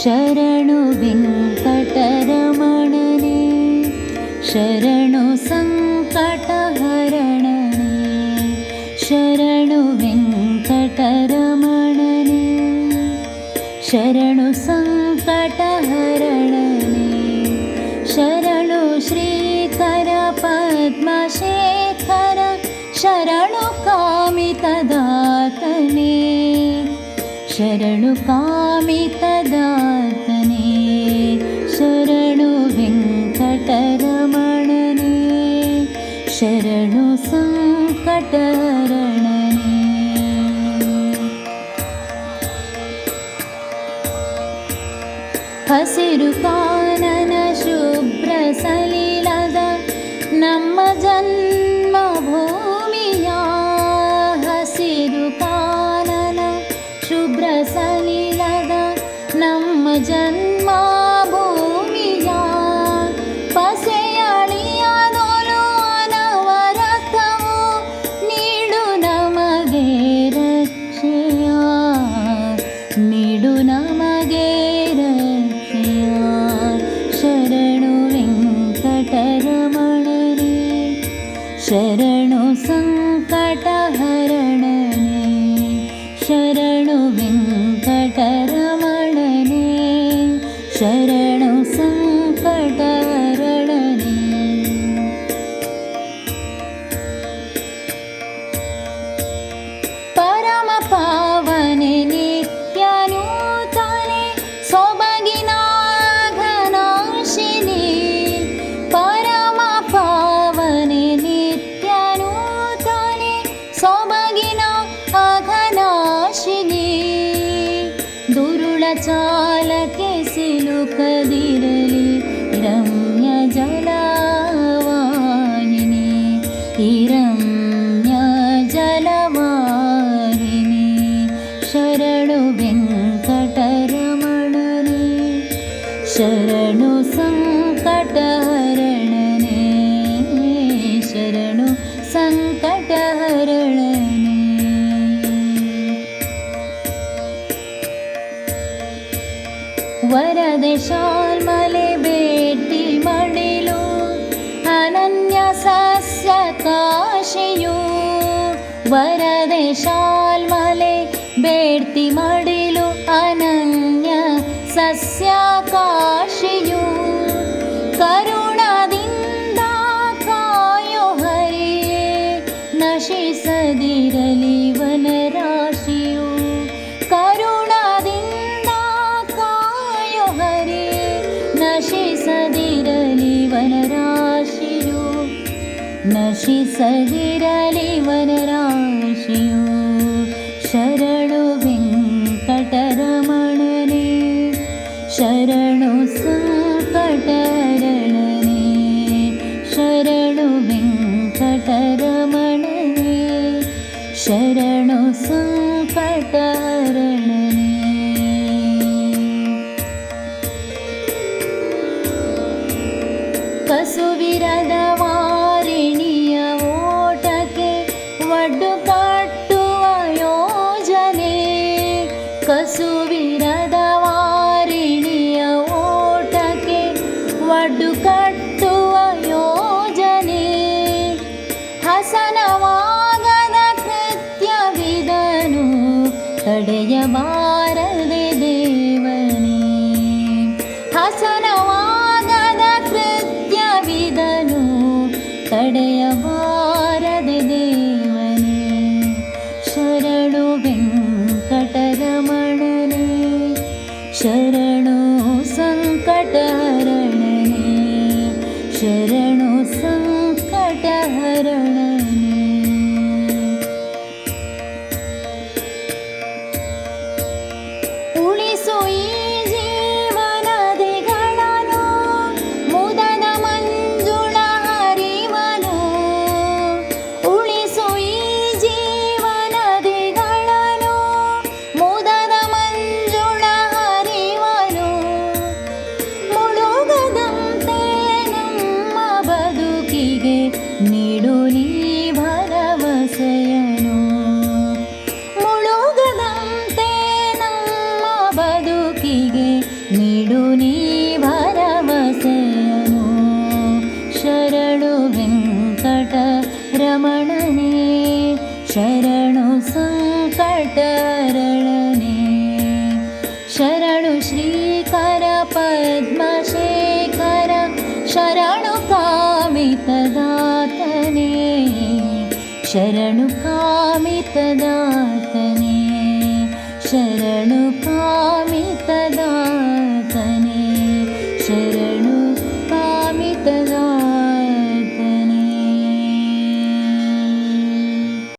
ಶರಣು ವೆಂಕಟರಮಣನೇ, ಶರಣು ಸಂಕಟಹರಣನೇ, ಶರಣು ವೆಂಕಟರಮಣನೇ, ಶರಣು ಸಂಕಟಹರಣನೇ, ಶರಣು ಶ್ರೀಕರ ಪದ್ಮಶೇಖರ, ಶರಣು ಕಾಮಿತದಾತನೇ, ಶರಣು ಕಾಮಿತದಾತನೇ, ಶರಣು ವೆಂಕಟರಮಣನೇ, ಶರಣು ಸಂಕಟಹರಣನೇ. ಹಸಿರು ಕಾನನ ಶುಭ್ರ ಸಲಿಲದ ನಮ್ಮ ಜನ್ಮಭೂಮಿಯ, ಹಸಿರು ಕಾನನ ಶುಭ್ರ ಸಲಿಲದ ನಮ್ಮ ಜನ್ಮಭೂಮಿಯ, ಪಸೆಯಳಿಯದೊಲು ಅನವರತವು ನೀಡು ನಮಗೆ ರಕ್ಷೆಯ, ನೀಡು ನಮಗೆ ರಕ್ಷೆಯ. ಶರಣು ವೆಂಕಟರಮಣನೇ, ಶರಣು ಸಂಕಟಹರಣನೇ, ಶರಣು ವೆಂಕಟರಮಣನೇ, ಶರಣು ಸಂಕಟಹರಣನೇ. ಪರಮ ಪಾವನೆ ನಿತ್ಯ ನೂತನೆ ಸೊಬಗಿನ ಘನಾಶಿನಿ, ಪರಮ ಪಾವನೆ ನಿತ್ಯ ನೂತನೆ ಸೊಬಗಿನ ಅಘನಾಶಿನಿ, ದುರುಳ ಚಾಲಕ್ಕೆ ಸಿಲುಕದಿರಲಿ ರಮ್ಯ ಜಲವಾಹಿನಿ, ರಮ್ಯ ಜಲವಾಹಿನಿ. ಶರಣು ವೆಂಕಟರಮಣನೇ, ಶರಣು ಸಂಕಟಹರಣನೇ, ಶರಣು ಸಂಕಟಹರಣನೇ. ವರದೆ ಶಾಲ್ಮಲೆ ಬೇಟಿ ಮಡಿಲು ಅನನ್ಯ ಸಸ್ಯ ಕಾಶಿಯು, ವರದೆ ಶಾಲ್ಮಲೆ ಬೇಡ್ತಿ ಮಡಿಲು ಅನನ್ಯ ಸಸ್ಯ ಕಾಶಿಯು, ಕರುಣದಿಂದ ಕಾಯೋ ಹರಿಯೇ ನಶಿಸದಿರಲಿ ವನರಾಶಿಯು, ಕರುಣದಿಂದ ಕಾಯೋ ಹರಿಯೇ ನಶಿಸದಿರಲಿ ವನರಾಶಿಯು, ನಶಿಸದಿರಲಿ ವನರಾಶಿಯು. ಶರಣು ವೆಂಕಟರಮಣನೇ, ಶರಣು ಸಂಕಟಹರಣನೇ, ಶರಣು ವೆಂಕಟರಮಣನೇ, ಶರಣು ಸಂಕಟಹರಣನೇ. ಕಸುವಿರದ ವಾರಿಣಿಯ ಓಟಕ್ಕೆ ಒಡ್ಡು ಕಟ್ಟುವ ಯೋಜನೆ, ಕಸುವಿರದ ವಾರಿಣಿಯ ಓಟಕ್ಕೆ ಒಡ್ಡು ಕಟ್ಟುವ ಯೋಜನೆ, ಹಸನವಾಗದ ಕೃತ್ಯವಿದನು ತಡೆಯಬಾರದೆ ದೇವನೇ, ಹಸನವಾಗದ ಕೃತ್ಯವಿದನು ತಡೆಯಬಾರದೆ ದೇವನೇ. ಶರಣು ವೆಂಕಟರಮಣನೇ, ಶರಣು ಸಂಕಟಹರಣನೇ, ಶರಣು ಸಂಕಟಹರಣನೇ. रमणने शरणु सङ्कटहरणने शरणु श्रीकर पद्मशेखर शरणु कामितदातने शरणु कामितदातने शरणु कामितदातने शरणु कामितदातने